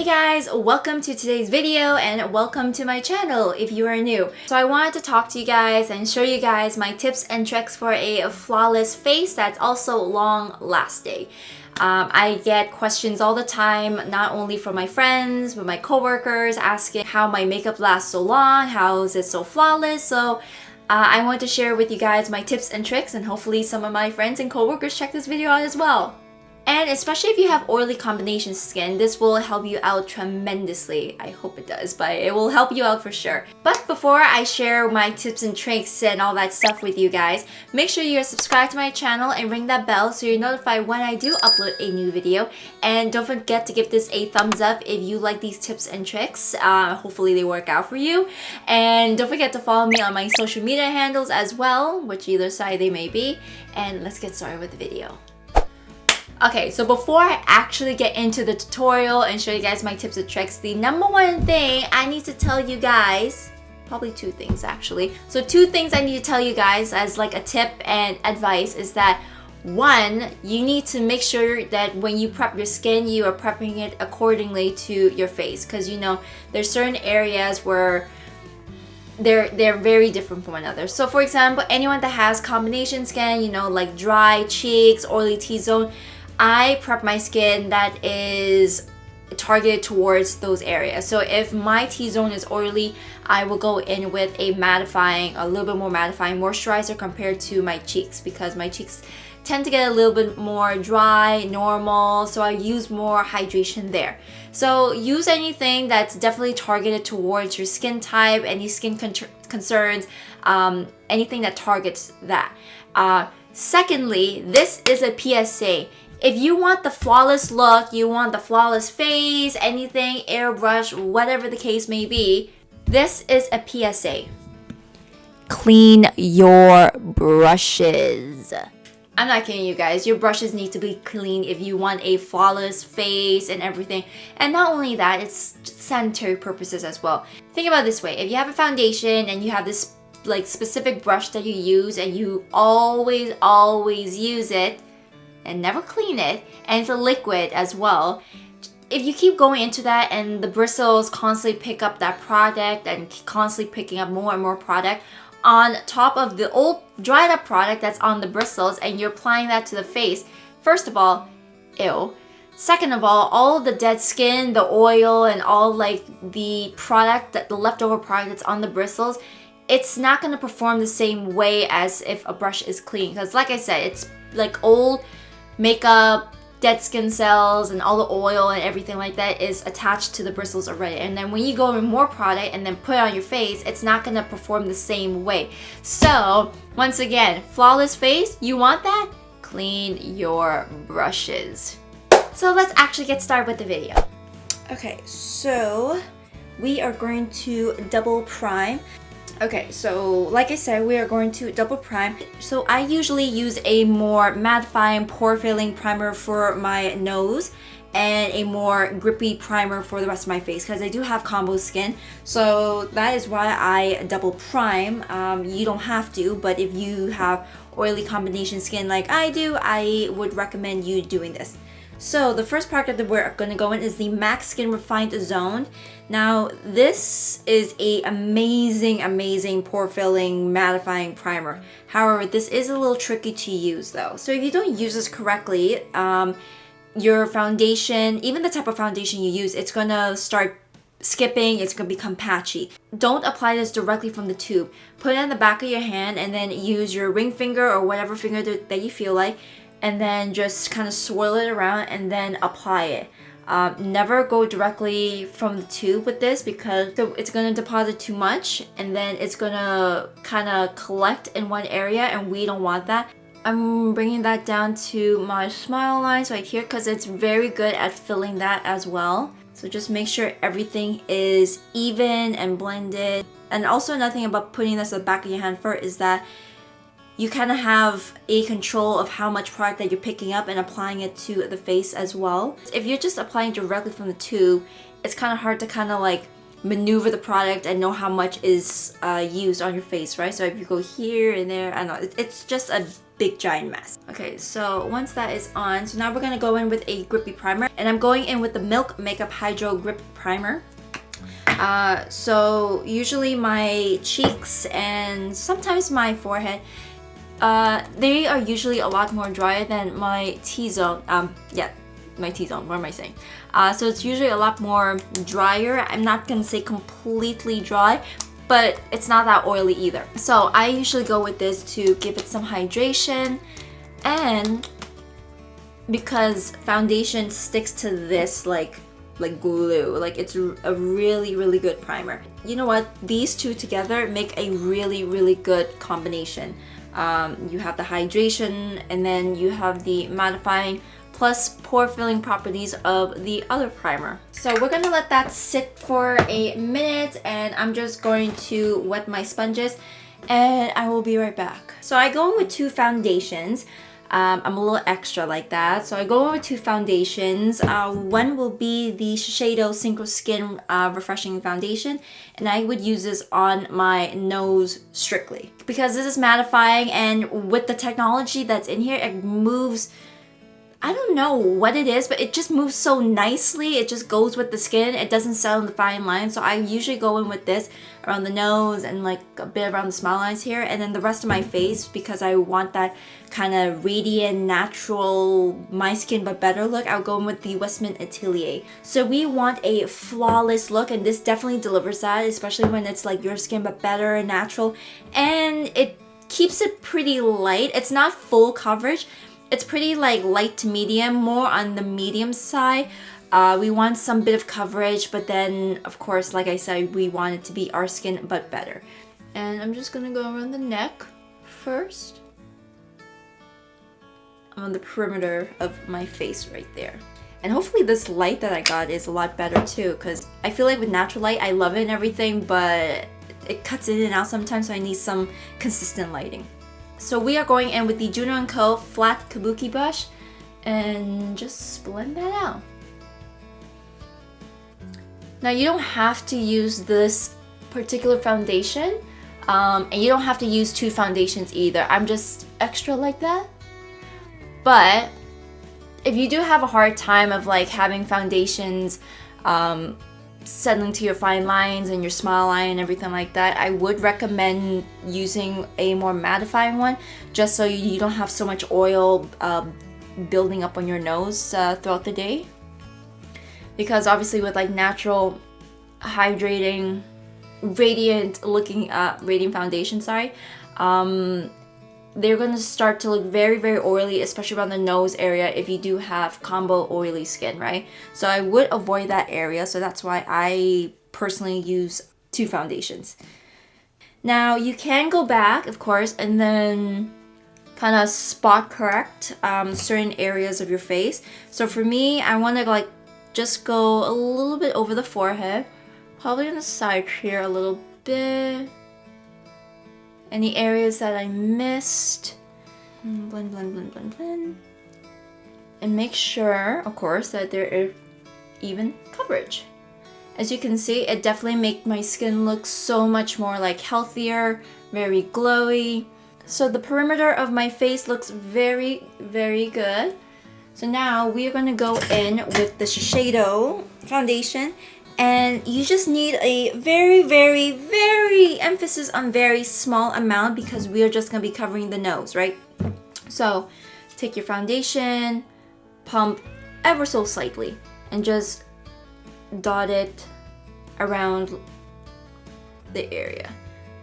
Hey guys, welcome to today's video and welcome to my channel if you are new. So I wanted to talk to you guys and show you guys my tips and tricks for a flawless face that's also long lasting. I get questions all the time, not only from my friends, but my coworkers asking how my makeup lasts so long, how is it so flawless. So I want to share with you guys my tips and tricks, and hopefully some of my friends and coworkers check this video out as well. And especially if you have oily combination skin, this will help you out tremendously. I hope it does, but it will help you out for sure. But before I share my tips and tricks and all that stuff with you guys, make sure you're subscribed to my channel and ring that bell so you're notified when I do upload a new video. And don't forget to give this a thumbs up if you like these tips and tricks. Hopefully they work out for you. And don't forget to follow me on my social media handles as well, which either side they may be. And let's get started with the video. Okay, so before I actually get into the tutorial and show you guys my tips and tricks, the number one thing I need to tell you guys, probably two things actually. So two things I need to tell you guys as like a tip and advice is that one, you need to make sure that when you prep your skin, you are prepping it accordingly to your face. Because you know, there's certain areas where they're very different from one another. So for example, anyone that has combination skin, you know, like dry cheeks, oily T-zone, I prep my skin that is targeted towards those areas. So if my T-zone is oily, I will go in with a mattifying, a little bit more mattifying moisturizer compared to my cheeks, because my cheeks tend to get a little bit more dry, normal, so I use more hydration there. So use anything that's definitely targeted towards your skin type, any skin concerns, anything that targets that. Secondly, this is a PSA. If you want the flawless look, you want the flawless face, anything, airbrush, whatever the case may be, this is a PSA. Clean your brushes. I'm not kidding you guys, your brushes need to be clean if you want a flawless face and everything. And not only that, it's sanitary purposes as well. Think about it this way, if you have a foundation and you have this like specific brush that you use and you always use it, and never clean it, and it's a liquid as well, if you keep going into that and the bristles constantly pick up that product and constantly picking up more and more product on top of the old dried up product that's on the bristles, and you're applying that to the face, first of all, ew. Second of all of the dead skin, the oil, and all like the product, that the leftover product that's on the bristles, it's not going to perform the same way as if a brush is clean. Because like I said, it's like old makeup, dead skin cells, and all the oil and everything like that is attached to the bristles already. And then when you go in more product and then put it on your face, it's not going to perform the same way. So once again, flawless face, you want that? Clean your brushes. So let's actually get started with the video. Okay, so we are going to double prime. Okay, so like I said, we are going to double prime. So I usually use a more mattifying, pore-filling primer for my nose and a more grippy primer for the rest of my face, because I do have combo skin. So that is why I double prime. You don't have to, but if you have oily combination skin like I do, I would recommend you doing this. So the first product that we're going to go in is the MAC Skin Refined Zone. Now this is a amazing pore filling mattifying primer. However, this is a little tricky to use though. So if you don't use this correctly, your foundation, even the type of foundation you use, it's gonna start skipping, it's gonna become patchy. Don't apply this directly from the tube. Put it on the back of your hand and then use your ring finger or whatever finger that you feel like, and then just kind of swirl it around and then apply it. Never go directly from the tube with this, because it's going to deposit too much and then it's going to kind of collect in one area, and we don't want that. I'm bringing that down to my smile lines right here because it's very good at filling that as well. So just make sure everything is even and blended. And also another thing about putting this at the back of your hand first is that you kind of have a control of how much product that you're picking up and applying it to the face as well. If you're just applying directly from the tube, it's kind of hard to kind of like maneuver the product and know how much is used on your face, right? So if you go here and there, I don't know, it's just a big giant mess. Okay, so once that is on, so now we're gonna go in with a grippy primer, and I'm going in with the Milk Makeup Hydro Grip Primer. So usually my cheeks and sometimes my forehead, they are usually a lot more drier than my T-zone. My T-zone, what am I saying? So it's usually a lot more drier. I'm not gonna say completely dry, but it's not that oily either. So I usually go with this to give it some hydration, and because foundation sticks to this like glue, like it's a really good primer. You know what? These two together make a really good combination. You have the hydration, and then you have the mattifying plus pore filling properties of the other primer. So we're gonna let that sit for a minute, and I'm just going to wet my sponges, and I will be right back. So I go in with two foundations. I'm a little extra like that. So I go in with two foundations. One will be the Shiseido Synchro Skin Refreshing Foundation, and I would use this on my nose strictly. Because this is mattifying, and with the technology that's in here, it moves, I don't know what it is, but it just moves so nicely. It just goes with the skin. It doesn't settle in the fine lines. So I usually go in with this around the nose and like a bit around the smile lines here, and then the rest of my face, because I want that kind of radiant, natural, my skin but better look. I'll go in with the Westman Atelier. So we want a flawless look, and this definitely delivers that, especially when it's like your skin but better and natural, and it keeps it pretty light. It's not full coverage. It's pretty like light to medium, more on the medium side. We want some bit of coverage, but then of course, like I said, we want it to be our skin but better. And I'm just gonna go around the neck first. On the perimeter of my face right there. And hopefully this light that I got is a lot better too, because I feel like with natural light, I love it and everything, but it cuts in and out sometimes, so I need some consistent lighting. So we are going in with the Juno & Co. Flat Kabuki Brush, and just blend that out. Now you don't have to use this particular foundation, and you don't have to use two foundations either. I'm just extra like that. But if you do have a hard time of like having foundations settling to your fine lines and your smile line and everything like that, I would recommend using a more mattifying one, just so you don't have so much oil building up on your nose throughout the day. Because obviously with like natural, hydrating, radiant looking radiant foundation, they're going to start to look very oily, especially around the nose area if you do have combo oily skin, right? So I would avoid that area, so that's why I personally use two foundations. Now you can go back, of course, and then kind of spot correct certain areas of your face. So for me, I want to like just go a little bit over the forehead, probably on the side here a little bit. Any areas that I missed, blend. And make sure, of course, that there is even coverage. As you can see, it definitely makes my skin look so much more like healthier, very glowy. So the perimeter of my face looks very good. So now we are gonna go in with the Shiseido foundation. And you just need a very emphasis on very small amount, because we are just gonna be covering the nose, right? So take your foundation, pump ever so slightly, and just dot it around the area.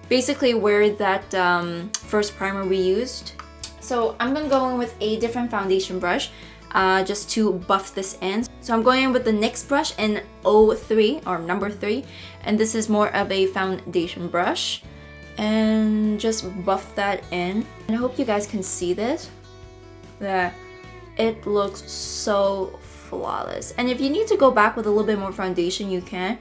Basically where that first primer we used. So I'm gonna go in with a different foundation brush just to buff this in. So I'm going in with the NYX brush in 03 or number 3, and this is more of a foundation brush, and just buff that in. And I hope you guys can see this, that it looks so flawless. And if you need to go back with a little bit more foundation, you can.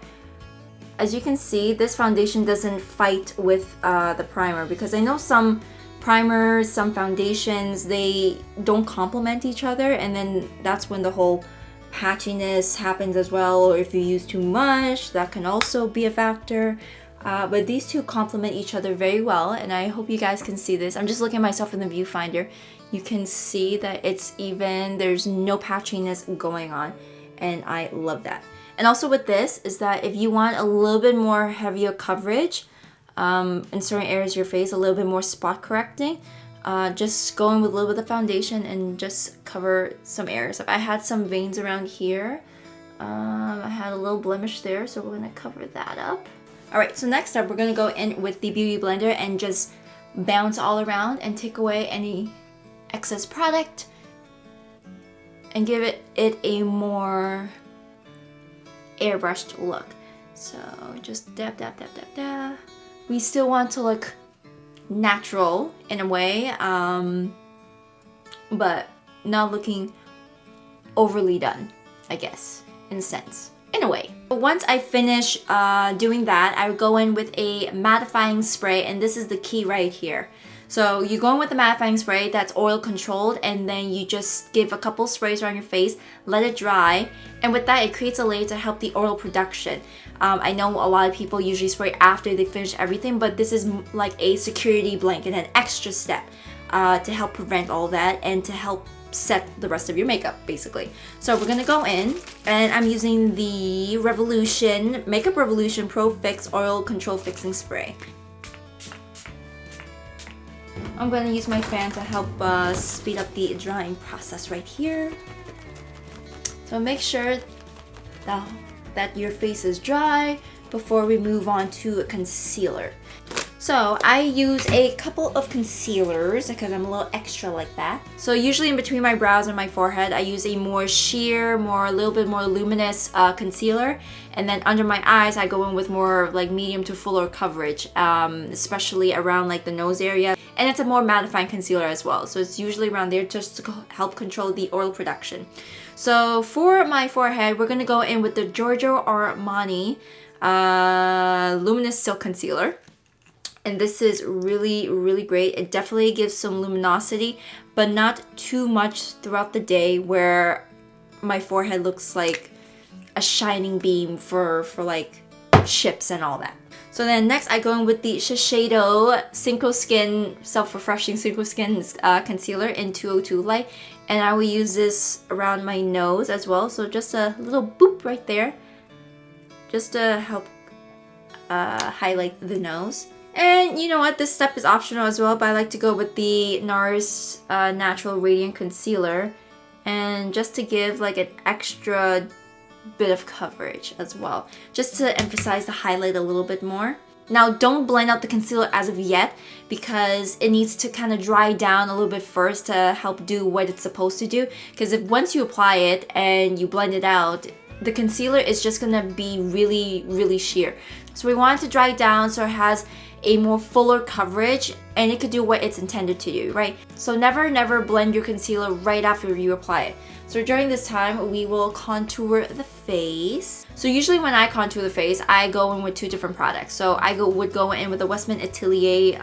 As you can see, this foundation doesn't fight with the primer, because I know some primers, some foundations, they don't complement each other, and then that's when the whole patchiness happens as well. Or if you use too much, that can also be a factor. But these two complement each other very well, and I hope you guys can see this. I'm just looking at myself in the viewfinder. You can see that it's even, there's no patchiness going on, and I love that. And also with this is that if you want a little bit more heavier coverage in certain areas of your face, a little bit more spot correcting, just go in with a little bit of foundation and just cover some areas. I had some veins around here. I had a little blemish there, so we're gonna cover that up. Alright, so next up we're gonna go in with the Beauty Blender and just bounce all around and take away any excess product and give it a more airbrushed look. So just dab, dab, dab, dab, dab. We still want to look natural in a way, but not looking overly done, I guess, in a sense. In a way. But once I finish doing that, I would go in with a mattifying spray, and this is the key right here. So you go in with the mattifying spray that's oil controlled, and then you just give a couple sprays around your face, let it dry, and with that it creates a layer to help the oil production. I know a lot of people usually spray after they finish everything, but this is like a security blanket, an extra step to help prevent all that and to help set the rest of your makeup basically. So we're gonna go in, and I'm using the Makeup Revolution Pro Fix Oil Control Fixing Spray. I'm gonna use my fan to help speed up the drying process right here. So make sure that your face is dry before we move on to a concealer. So I use a couple of concealers because I'm a little extra like that. So usually in between my brows and my forehead, I use a more sheer, a little bit more luminous concealer. And then under my eyes, I go in with more like medium to fuller coverage, especially around like the nose area. And it's a more mattifying concealer as well. So it's usually around there just to help control the oil production. So for my forehead, we're gonna go in with the Giorgio Armani Luminous Silk Concealer. And this is really, really great. It definitely gives some luminosity, but not too much throughout the day where my forehead looks like a shining beam for like chips and all that. So then next I go in with the Shiseido Synchro Skin Self-Refreshing Synchro Skin Concealer in 202 Light. And I will use this around my nose as well. So just a little boop right there, just to help highlight the nose. And you know what, this step is optional as well, but I like to go with the NARS Natural Radiant Concealer, and just to give like an extra bit of coverage as well, just to emphasize the highlight a little bit more. Now don't blend out the concealer as of yet because it needs to kind of dry down a little bit first to help do what it's supposed to do, because if once you apply it and you blend it out, the concealer is just gonna be really, really sheer. So we want it to dry down so it has a more fuller coverage and it could do what it's intended to do, right? So never blend your concealer right after you apply it. So during this time, we will contour the face. So usually when I contour the face, I go in with two different products. So I would go in with the Westman Atelier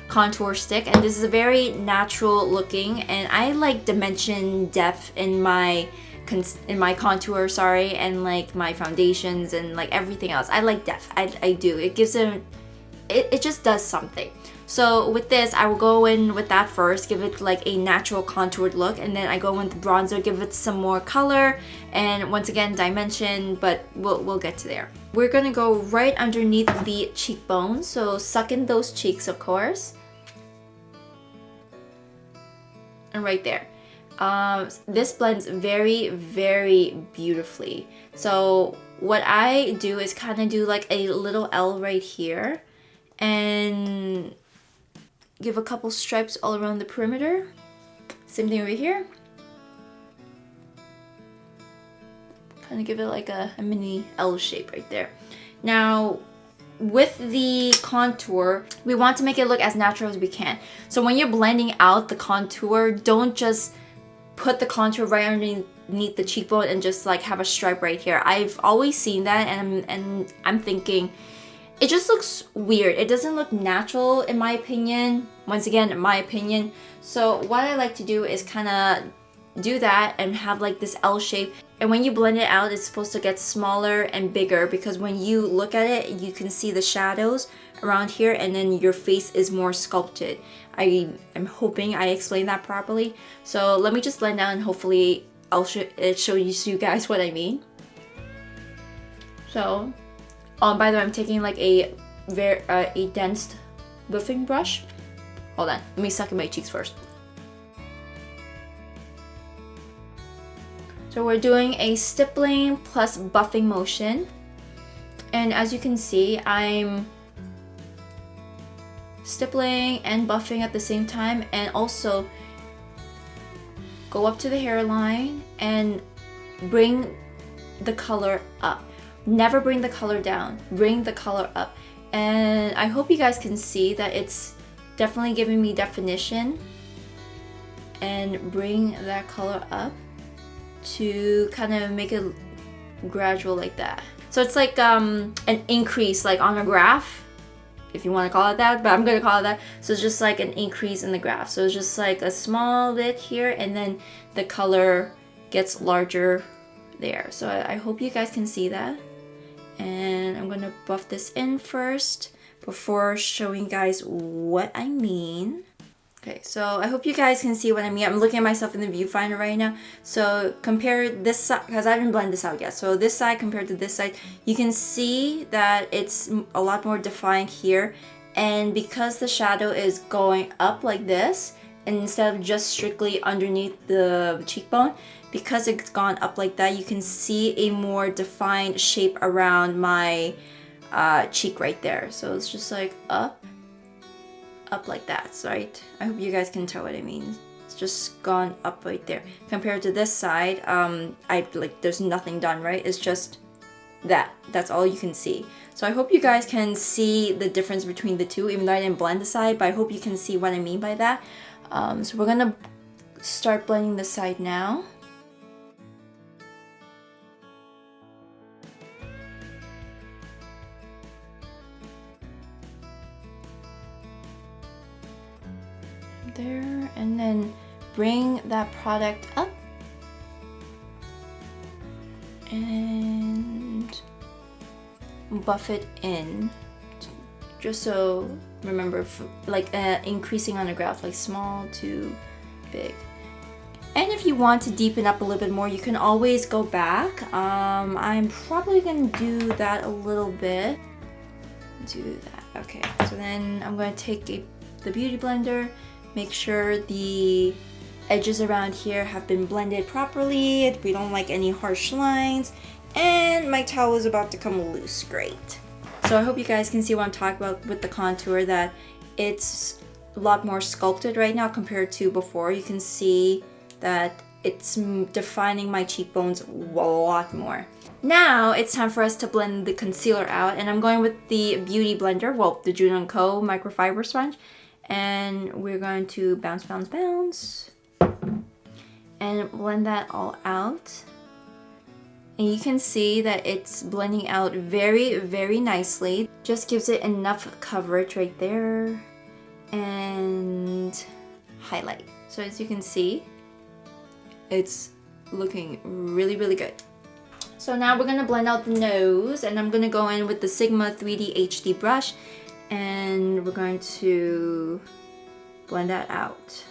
contour stick, and this is a very natural looking, and I like dimension depth in my contour, and like my foundations and like everything else. I like depth. I do. It gives them, it just does something. So with this, I will go in with that first, give it like a natural contoured look, and then I go in with the bronzer, give it some more color, and once again dimension, but we'll get to there. We're gonna go right underneath the cheekbones, so suck in those cheeks, of course, and right there. This blends very, very beautifully. So what I do is kind of do like a little L right here and give a couple stripes all around the perimeter. Same thing over here. Kind of give it like a mini L shape right there. Now, with the contour, we want to make it look as natural as we can. So when you're blending out the contour, don't just put the contour right underneath the cheekbone and just like have a stripe right here. I've always seen that, and I'm thinking it just looks weird. It doesn't look natural in my opinion. Once again, in my opinion. So what I like to do is kind of do that and have like this L shape And when you blend it out, it's supposed to get smaller and bigger, because when you look at it, you can see the shadows around here, and then your face is more sculpted. I'm hoping I explained that properly. So let me just blend out, and hopefully I'll show you guys what I mean. So, by the way, I'm taking like a dense buffing brush. Hold on, let me suck in my cheeks first. So we're doing a stippling plus buffing motion. And as you can see, I'm stippling and buffing at the same time, and also go up to the hairline and bring the color up. Never bring the color down, bring the color up. And I hope you guys can see that it's definitely giving me definition, and bring that color up to kind of make it gradual like that. So it's like an increase, like on a graph, if you want to call it that, but I'm gonna call it that. So it's just like an increase in the graph. So it's just like a small bit here, and then the color gets larger there. So I hope you guys can see that. And I'm gonna buff this in first before showing you guys what I mean. Okay, so I hope you guys can see what I mean. I'm looking at myself in the viewfinder right now. So compare this side, because I haven't blended this out yet. So this side compared to this side, you can see that it's a lot more defined here. And because the shadow is going up like this, and instead of just strictly underneath the cheekbone, because it's gone up like that, you can see a more defined shape around my cheek right there. So it's just like up like that, right? I hope you guys can tell what I mean. It's just gone up right there. Compared to this side, there's nothing done, right? It's just that's all you can see. So I hope you guys can see the difference between the two, even though I didn't blend the side, but I hope you can see what I mean by that. So we're gonna start blending the side now. There, and then bring that product up and buff it in, just so, remember, like increasing on the graph, like small to big. And if you want to deepen up a little bit more, you can always go back. I'm probably gonna do that a little bit. Do that. Okay, so then I'm going to take the beauty blender. Make sure the edges around here have been blended properly. We don't like any harsh lines. And my towel is about to come loose. Great. So I hope you guys can see what I'm talking about with the contour, that it's a lot more sculpted right now compared to before. You can see that it's defining my cheekbones a lot more. Now it's time for us to blend the concealer out, and I'm going with the beauty blender, well, the Nadia Ngo microfiber sponge. And we're going to bounce, bounce, bounce, and blend that all out. And you can see that it's blending out very, very nicely. Just gives it enough coverage right there, and highlight. So as you can see, it's looking really, really good. So now we're gonna blend out the nose, and I'm gonna go in with the Sigma 3D HD brush, and we're going to blend that out.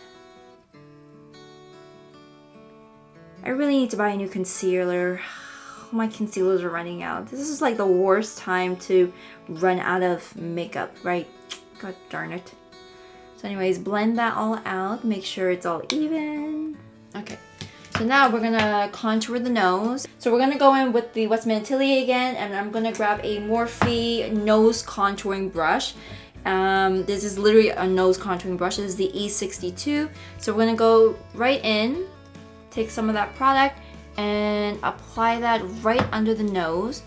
I really need to buy a new concealer. My concealers are running out. This is like the worst time to run out of makeup, right? God darn it. So anyways, blend that all out. Make sure it's all even. Okay. So now we're gonna contour the nose. So we're gonna go in with the West Mantilli again, and I'm gonna grab a Morphe nose contouring brush. This is literally a nose contouring brush. This is the E62. So we're gonna go right in, take some of that product, and apply that right under the nose.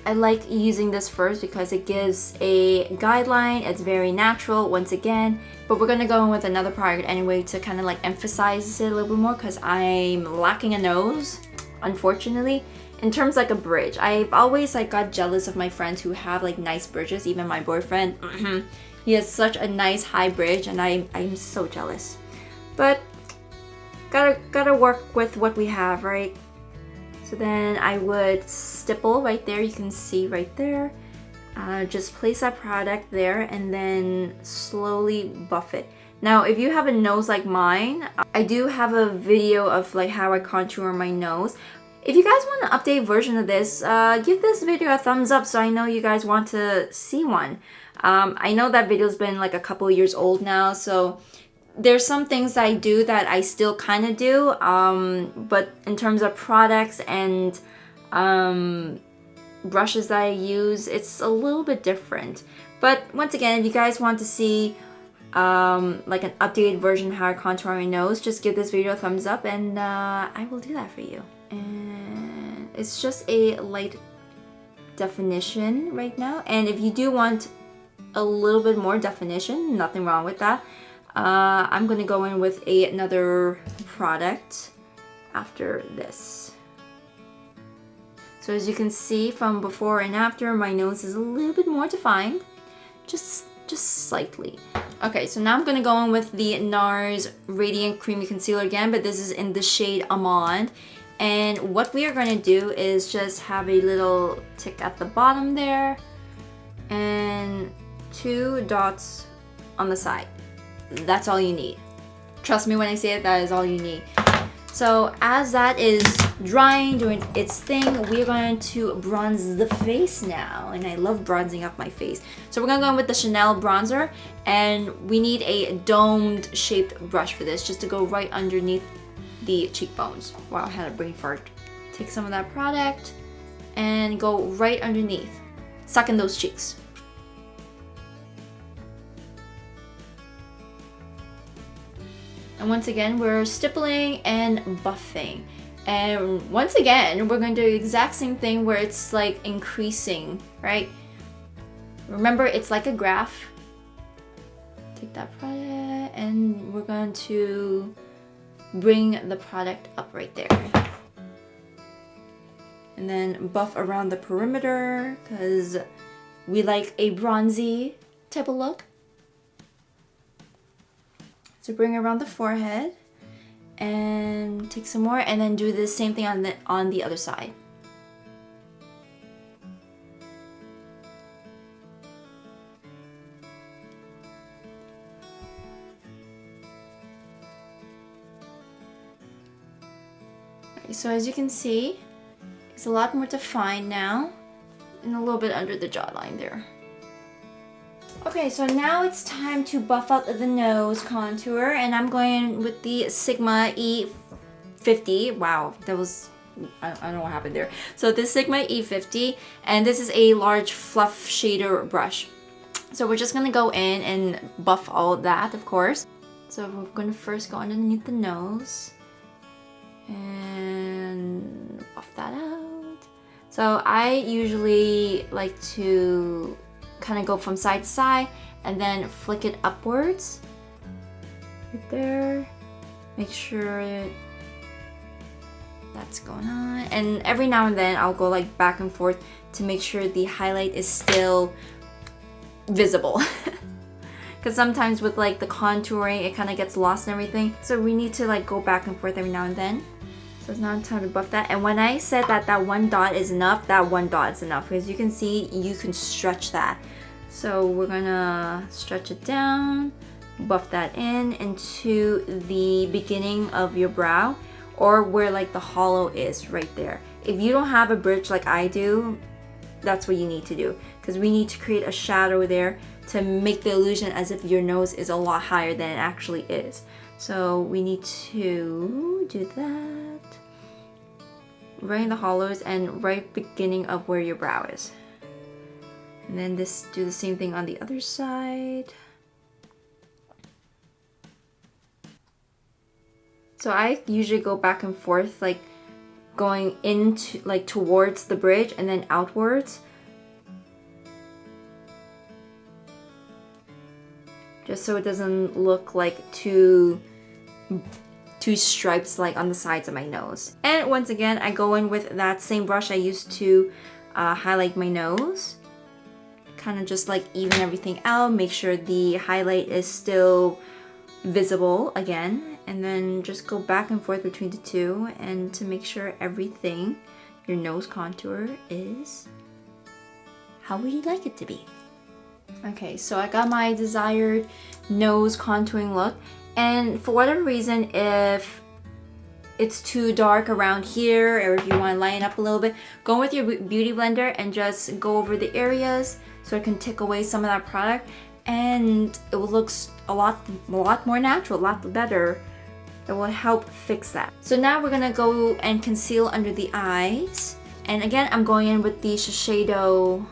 I like using this first because it gives a guideline. It's very natural once again, but we're gonna go in with another product anyway to kind of like emphasize it a little bit more, because I'm lacking a nose, unfortunately. In terms like a bridge, I've always like got jealous of my friends who have like nice bridges. Even my boyfriend, he has such a nice high bridge, and I'm so jealous. But gotta work with what we have, right? So then I would stipple right there. You can see right there. Just place that product there and then slowly buff it. Now, if you have a nose like mine, I do have a video of like how I contour my nose. If you guys want an updated version of this, give this video a thumbs up so I know you guys want to see one. I know that video's been like a couple years old now, so there's some things I do that I still kind of do, but in terms of products and brushes that I use, it's a little bit different. But once again, if you guys want to see like an updated version of how I contour my nose, just give this video a thumbs up and I will do that for you. And it's just a light definition right now, and if you do want a little bit more definition, nothing wrong with that. I'm gonna go in with another product after this. So as you can see from before and after, my nose is a little bit more defined, just slightly. Okay, so now I'm gonna go in with the NARS Radiant Creamy Concealer again, but this is in the shade Almond. And what we are gonna do is just have a little tick at the bottom there and 2 dots on the side. That's all you need. Trust me when I say it, that is all you need. So as that is drying, doing its thing, we're going to bronze the face now. And I love bronzing up my face. So we're gonna go in with the Chanel bronzer, and we need a domed shaped brush for this, just to go right underneath the cheekbones. Wow, I had a brain fart. Take some of that product and go right underneath. Suck in those cheeks. And once again, we're stippling and buffing. And once again, we're going to do the exact same thing where it's like increasing, right? Remember, it's like a graph. Take that product and we're going to bring the product up right there. And then buff around the perimeter because we like a bronzy type of look. So bring around the forehead and take some more and then do the same thing on the other side. So as you can see, it's a lot more defined now and a little bit under the jawline there. Okay, so now it's time to buff out the nose contour, and I'm going with the Sigma E50. Wow, that was, I don't know what happened there. So this Sigma E50, and this is a large fluff shader brush. So we're just gonna go in and buff all of that, of course. So we're gonna first go underneath the nose and buff that out. So I usually like to kind of go from side to side and then flick it upwards right there. Make sure that's going on, and every now and then I'll go like back and forth to make sure the highlight is still visible. Because sometimes with like the contouring it kind of gets lost and everything, so we need to like go back and forth every now and then. So it's now time to buff that. And when I said that that one dot is enough, that one dot is enough. Because you can see, you can stretch that. So we're gonna stretch it down, buff that in into the beginning of your brow, or where like the hollow is right there. If you don't have a bridge like I do, that's what you need to do. Because we need to create a shadow there to make the illusion as if your nose is a lot higher than it actually is. So we need to do that right in the hollows and right beginning of where your brow is. And then do the same thing on the other side. So I usually go back and forth, like going into like towards the bridge and then outwards. Just so it doesn't look like two stripes like on the sides of my nose. And once again, I go in with that same brush I used to highlight my nose. Kind of just like even everything out, make sure the highlight is still visible again, and then just go back and forth between the two, and to make sure everything, your nose contour, is how would you like it to be. Okay, so I got my desired nose contouring look, and for whatever reason, if it's too dark around here, or if you want to lighten up a little bit, go with your beauty blender and just go over the areas so it can take away some of that product, and it will look a lot more natural, a lot better. It will help fix that. So now we're gonna go and conceal under the eyes, and again I'm going in with the Shiseido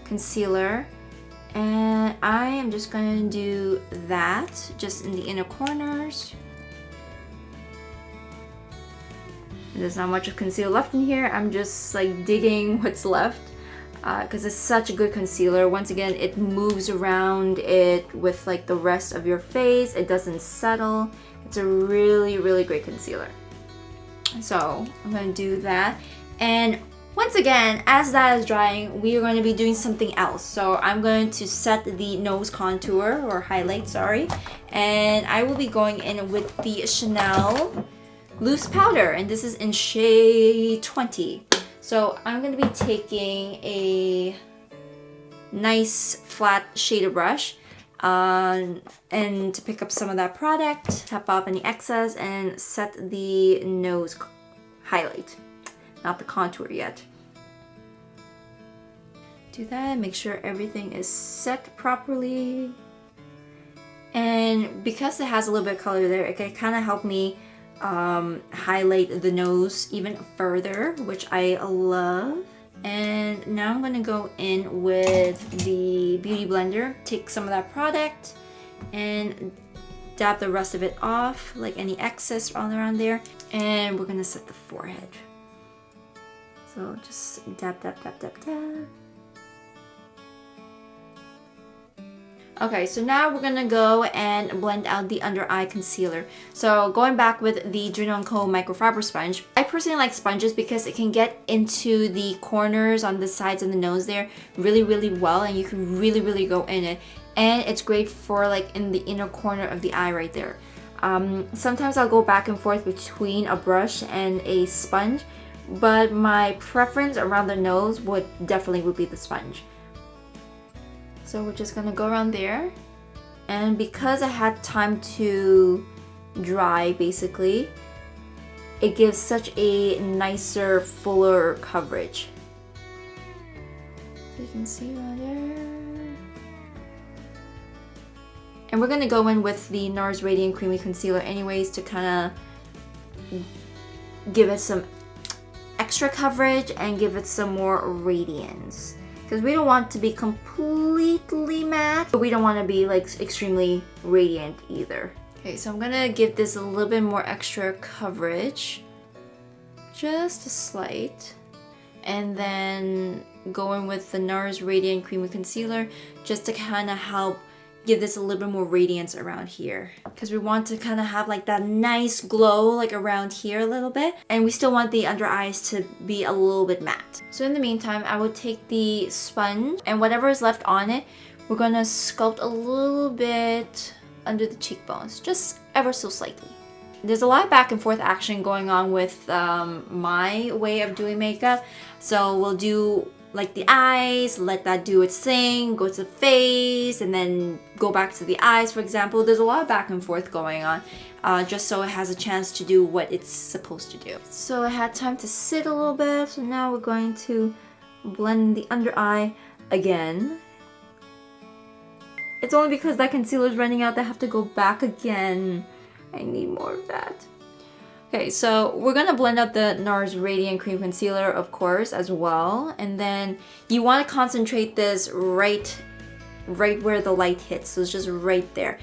concealer, and I am just gonna do that just in the inner corners. There's not much of concealer left in here. I'm just like digging what's left because it's such a good concealer. Once again, it moves around it with like the rest of your face. It doesn't settle. It's a really, really great concealer. So I'm gonna do that. And once again, as that is drying, we are going to be doing something else. So I'm going to set the nose contour, or highlight, sorry. And I will be going in with the Chanel loose powder, and this is in shade 20. So I'm going to be taking a nice flat shader brush and to pick up some of that product, tap off any excess, and set the nose highlight, not the contour yet. Do that, make sure everything is set properly. And because it has a little bit of color there, it can kind of help me highlight the nose even further, which I love. And now I'm gonna go in with the beauty blender, take some of that product and dab the rest of it off, like any excess all around there, and we're gonna set the forehead. So just dab, dab, dab, dab, dab. Okay, so now we're gonna go and blend out the under eye concealer. So going back with the Nadia Ngo microfiber sponge, I personally like sponges because it can get into the corners on the sides of the nose there really, really well, and you can really, really go in it. And it's great for like in the inner corner of the eye right there. Sometimes I'll go back and forth between a brush and a sponge, but my preference around the nose would definitely be the sponge. So we're just gonna go around there, and because I had time to dry, basically, it gives such a nicer, fuller coverage. So you can see right there. And we're gonna go in with the NARS Radiant Creamy Concealer anyways to kind of give it some extra coverage and give it some more radiance. Because we don't want it to be completely matte, but we don't want to be like extremely radiant either. Okay, so I'm gonna give this a little bit more extra coverage, just a slight, and then go in with the NARS Radiant Creamy Concealer just to kind of help give this a little bit more radiance around here, because we want to kind of have like that nice glow like around here a little bit, and we still want the under eyes to be a little bit matte. So in the meantime, I will take the sponge, and whatever is left on it, we're gonna sculpt a little bit under the cheekbones, just ever so slightly. There's a lot of back and forth action going on with my way of doing makeup, so we'll do like the eyes, let that do its thing, go to the face, and then go back to the eyes, for example. There's a lot of back and forth going on, just so it has a chance to do what it's supposed to do. So I had time to sit a little bit, so now we're going to blend the under eye again. It's only because that concealer is running out that I have to go back again. I need more of that. Okay, so we're gonna blend out the NARS Radiant Cream Concealer, of course, as well. And then you wanna concentrate this right where the light hits, so it's just right there.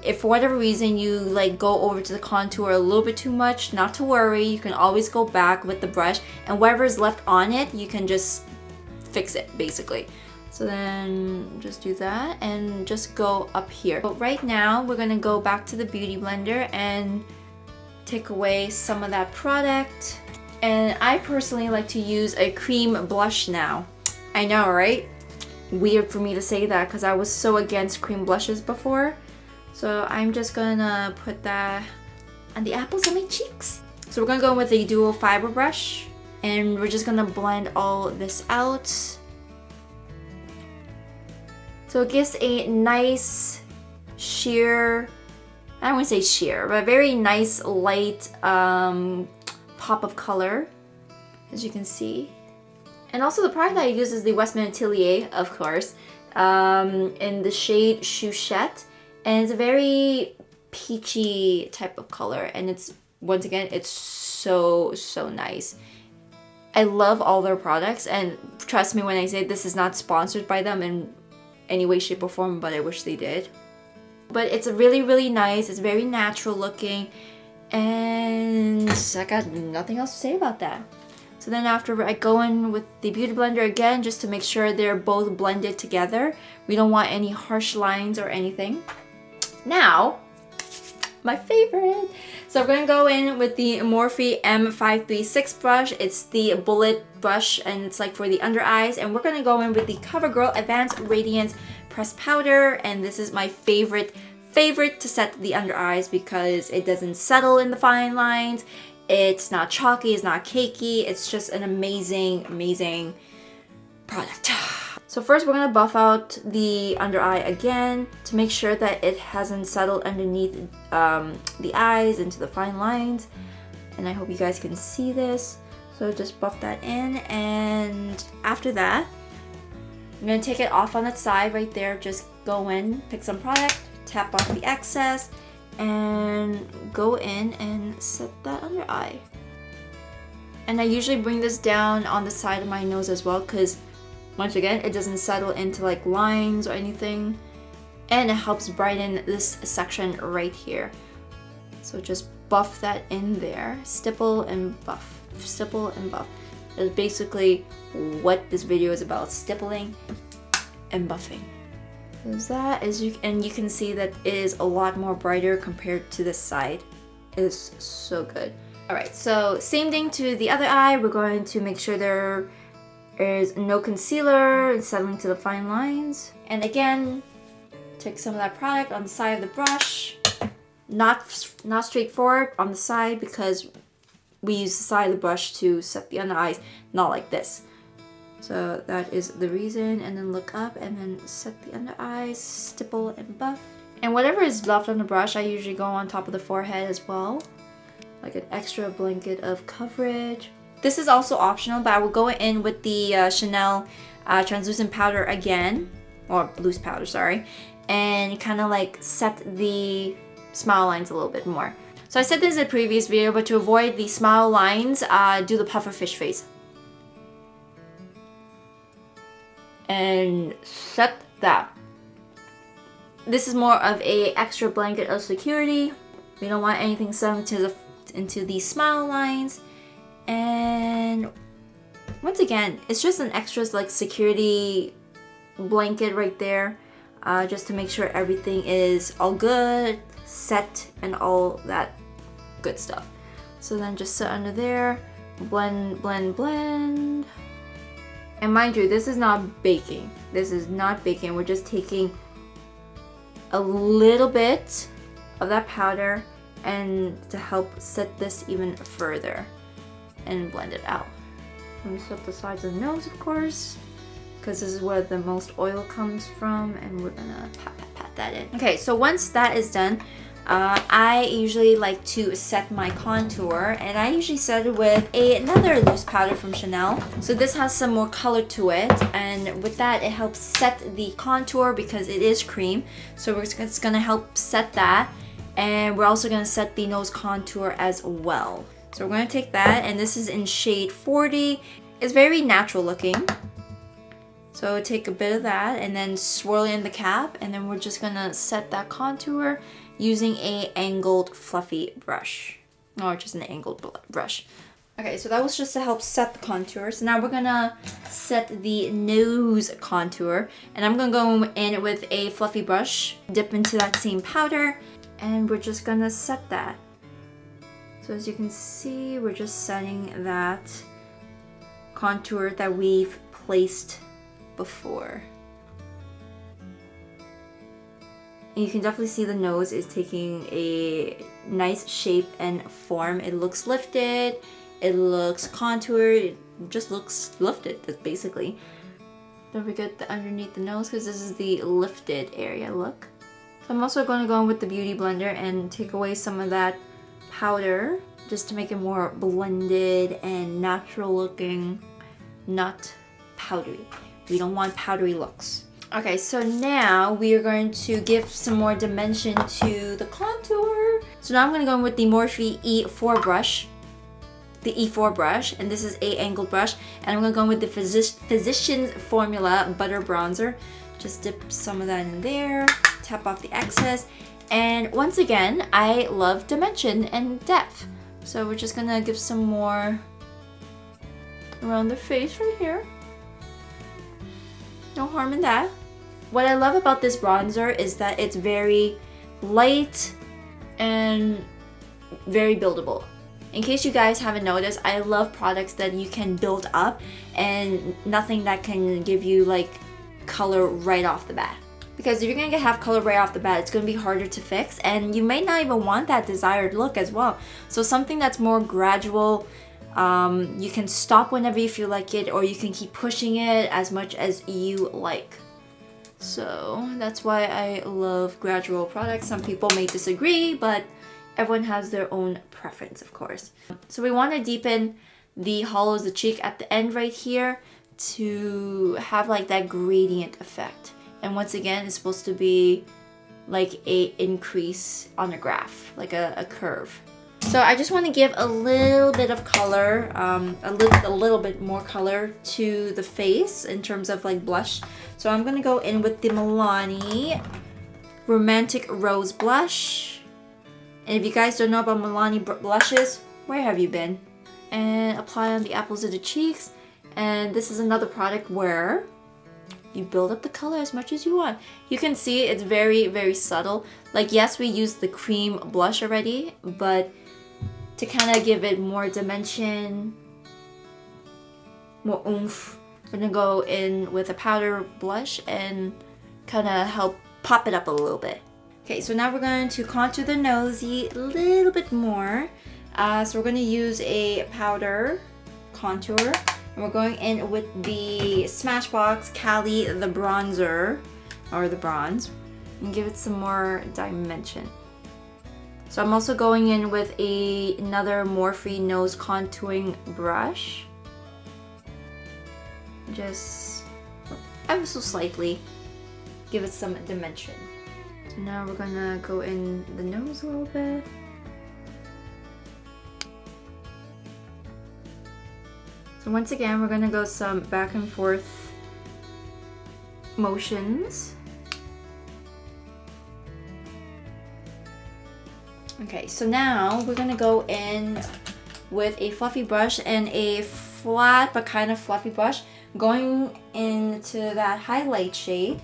If for whatever reason you like go over to the contour a little bit too much, not to worry, you can always go back with the brush, and whatever is left on it, you can just fix it, basically. So then just do that and just go up here. But right now, we're gonna go back to the Beauty Blender and take away some of that product. And I personally like to use a cream blush now. I know, right? Weird for me to say that because I was so against cream blushes before. So I'm just gonna put that on the apples of my cheeks. So we're gonna go with the dual fiber brush, and we're just gonna blend all this out. So it gives a nice sheer, I don't want to say sheer, but a very nice light pop of color, as you can see. And also the product that I use is the Westman Atelier, of course, in the shade Chouchette. And it's a very peachy type of color, and it's, once again, it's so nice. I love all their products, and trust me when I say this is not sponsored by them in any way, shape, or form, but I wish they did. But it's really nice, it's very natural looking, and I got nothing else to say about that. So then after, I go in with the Beauty Blender again, just to make sure they're both blended together. We don't want any harsh lines or anything. Now, my favorite. So we're gonna go in with the Morphe M536 brush. It's the bullet brush, and it's like for the under eyes. And we're gonna go in with the CoverGirl Advanced Radiance Pressed Powder. And this is my favorite to set the under eyes because it doesn't settle in the fine lines. It's not chalky, it's not cakey. It's just an amazing product. So first we're gonna buff out the under eye again to make sure that it hasn't settled underneath the eyes into the fine lines. And I hope you guys can see this. So just buff that in, and after that, I'm gonna take it off on its side right there. Just go in, pick some product, tap off the excess, and go in and set that under eye. And I usually bring this down on the side of my nose as well, because once again, it doesn't settle into like lines or anything, and it helps brighten this section right here. So just buff that in there, stipple and buff, stipple and buff. That's basically what this video is about, stippling and buffing. There's that, and you can see that it is a lot more brighter compared to this side. It is so good. Alright, so same thing to the other eye. We're going to make sure there is no concealer and settling to the fine lines. And again, take some of that product on the side of the brush. Not straightforward on the side, because we use the side of the brush to set the under eyes, not like this. So that is the reason. And then look up and then set the under eyes, stipple and buff. And whatever is left on the brush, I usually go on top of the forehead as well, like an extra blanket of coverage. This is also optional, but I will go in with the Chanel translucent powder again, or loose powder, sorry, and kind of like set the smile lines a little bit more. So I said this in a previous video, but to avoid the smile lines, do the pufferfish face. And set that. This is more of a extra blanket of security. We don't want anything settling into the smile lines. And once again, it's just an extra like security blanket right there, just to make sure everything is all good, set, and all that good stuff. So then just sit under there, blend. And mind you, this is not baking. This is not baking. We're just taking a little bit of that powder and to help set this even further and blend it out. Let me set the sides of the nose, of course, because this is where the most oil comes from, and we're gonna pat that in. Okay, so once that is done, I usually like to set my contour, and I usually set it with another loose powder from Chanel. So this has some more color to it, and with that it helps set the contour because it is cream. So it's gonna help set that, and we're also gonna set the nose contour as well. So we're gonna take that, and this is in shade 40. It's very natural looking. So take a bit of that and then swirl it in the cap, and then we're just gonna set that contour using a angled fluffy brush, or just an angled brush. Okay, so that was just to help set the contour. So now we're gonna set the nose contour, and I'm gonna go in with a fluffy brush, dip into that same powder, and we're just gonna set that. So as you can see, we're just setting that contour that we've placed before. And you can definitely see the nose is taking a nice shape and form. It looks lifted, it looks contoured, it just looks lifted, that's basically. Don't forget the underneath the nose because this is the lifted area, look. So I'm also going to go in with the Beauty Blender and take away some of that powder just to make it more blended and natural looking, not powdery. We don't want powdery looks. Okay, so now we are going to give some more dimension to the contour. So now I'm going to go in with the Morphe E4 brush. The E4 brush, and this is a angled brush, and I'm gonna go in with the Physicians Formula Butter Bronzer. Just dip some of that in there, tap off the excess, and once again, I love dimension and depth. So we're just gonna give some more around the face right here. No harm in that. What I love about this bronzer is that it's very light and very buildable. In case you guys haven't noticed, I love products that you can build up and nothing that can give you like color right off the bat. Because if you're gonna have color right off the bat, it's gonna be harder to fix and you may not even want that desired look as well. So something that's more gradual, you can stop whenever you feel like it, or you can keep pushing it as much as you like. So that's why I love gradual products. Some people may disagree, but everyone has their own preference, of course. So we want to deepen the hollows of the cheek at the end right here to have like that gradient effect. And once again, it's supposed to be like a increase on a graph, like a curve. So I just want to give a little bit of color, a little bit more color to the face in terms of like blush. So I'm gonna go in with the Milani Romantic Rose Blush. And if you guys don't know about Milani blushes, where have you been? And apply on the apples of the cheeks. And this is another product where you build up the color as much as you want. You can see it's very, very subtle. Like, yes, we used the cream blush already, but to kind of give it more dimension, more oomph, I'm gonna go in with a powder blush and kind of help pop it up a little bit. Okay, so now we're going to contour the nosy a little bit more. So we're going to use a powder contour. And we're going in with the Smashbox Cali, the bronzer, or the bronze, and give it some more dimension. So I'm also going in with another Morphe nose contouring brush. Just ever so slightly give it some dimension. So now we're gonna go in the nose a little bit. So once again, we're gonna go some back and forth motions. Okay, so now we're gonna go in with a fluffy brush and a flat but kind of fluffy brush, going into that highlight shade.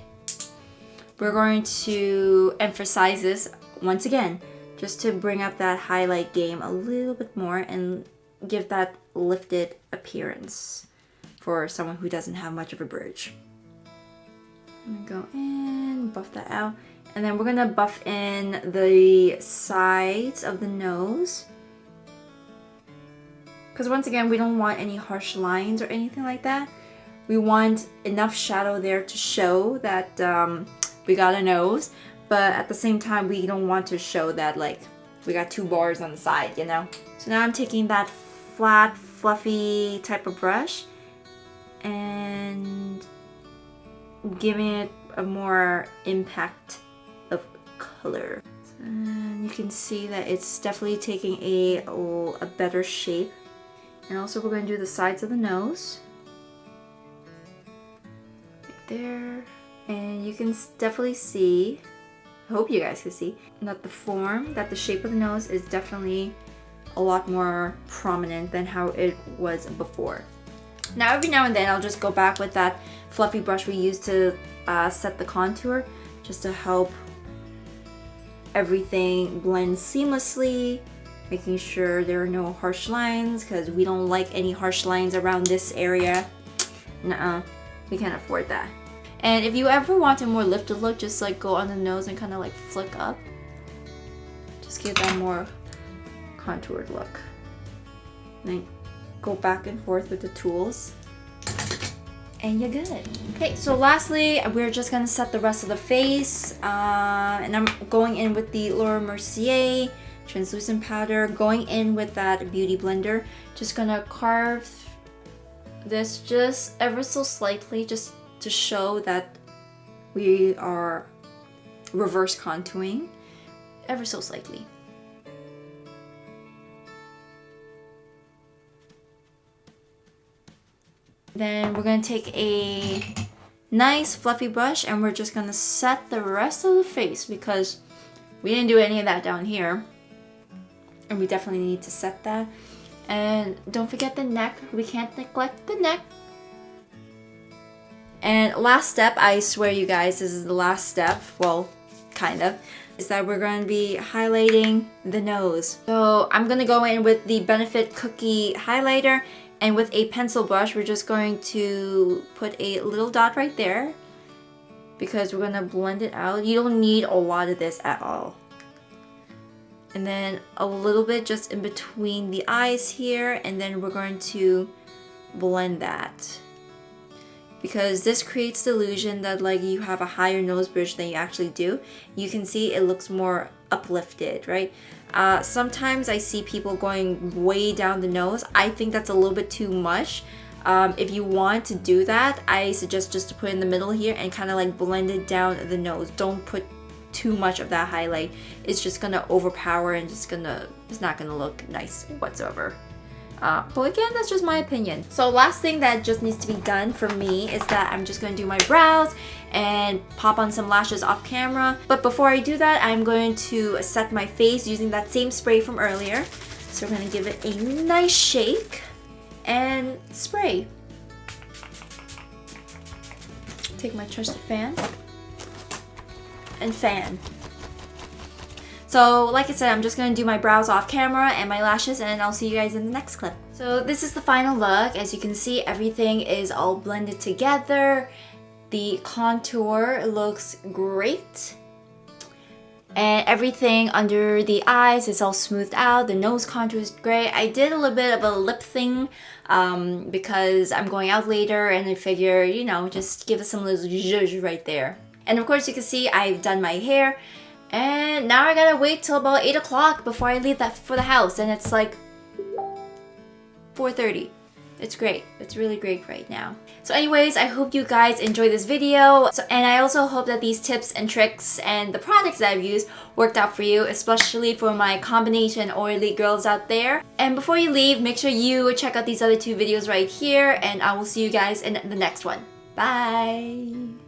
We're going to emphasize this once again, just to bring up that highlight game a little bit more and give that lifted appearance for someone who doesn't have much of a bridge. I'm gonna go in, buff that out, and then we're gonna buff in the sides of the nose. Because once again, we don't want any harsh lines or anything like that. We want enough shadow there to show that we got a nose, but at the same time, we don't want to show that like we got two bars on the side, you know? So now I'm taking that flat, fluffy type of brush and giving it a more impact of color. And you can see that it's definitely taking a better shape. And also we're going to do the sides of the nose. Right there. And you can definitely see, I hope you guys can see, that the shape of the nose is definitely a lot more prominent than how it was before. Now every now and then I'll just go back with that fluffy brush we used to set the contour, just to help everything blend seamlessly, making sure there are no harsh lines, because we don't like any harsh lines around this area. Nuh-uh, we can't afford that. And if you ever want a more lifted look, just like go on the nose and kind of like flick up. Just give that more contoured look. And then go back and forth with the tools. And you're good. Okay, so lastly, we're just gonna set the rest of the face. And I'm going in with the Laura Mercier translucent powder, going in with that beauty blender. Just gonna carve this just ever so slightly, just to show that we are reverse contouring ever so slightly. Then we're gonna take a nice fluffy brush and we're just gonna set the rest of the face because we didn't do any of that down here. And we definitely need to set that. And don't forget the neck. We can't neglect the neck. And last step, I swear you guys, this is the last step, well, kind of, is that we're going to be highlighting the nose. So I'm going to go in with the Benefit Cookie highlighter, and with a pencil brush, we're just going to put a little dot right there because we're going to blend it out. You don't need a lot of this at all. And then a little bit just in between the eyes here, and then we're going to blend that. Because this creates the illusion that like you have a higher nose bridge than you actually do. You can see it looks more uplifted, right? Sometimes I see people going way down the nose. I think that's a little bit too much. If you want to do that, I suggest just to put in the middle here and kind of like blend it down the nose. Don't put too much of that highlight. It's just gonna overpower and it's not gonna look nice whatsoever. But again, that's just my opinion. So last thing that just needs to be done for me is that I'm just going to do my brows and pop on some lashes off camera. But before I do that, I'm going to set my face using that same spray from earlier. So we're going to give it a nice shake and spray. Take my trusted fan and fan. So like I said, I'm just going to do my brows off camera and my lashes, and I'll see you guys in the next clip. So this is the final look. As you can see, everything is all blended together. The contour looks great. And everything under the eyes is all smoothed out. The nose contour is great. I did a little bit of a lip thing because I'm going out later and I figure, you know, just give it some little zhuzh right there. And of course you can see I've done my hair. And now I gotta wait till about 8 o'clock before I leave that for the house, and it's like 4:30. It's great. It's really great right now. So anyways, I hope you guys enjoyed this video. And I also hope that these tips and tricks and the products that I've used worked out for you, especially for my combination oily girls out there. And before you leave, make sure you check out these other two videos right here, and I will see you guys in the next one. Bye!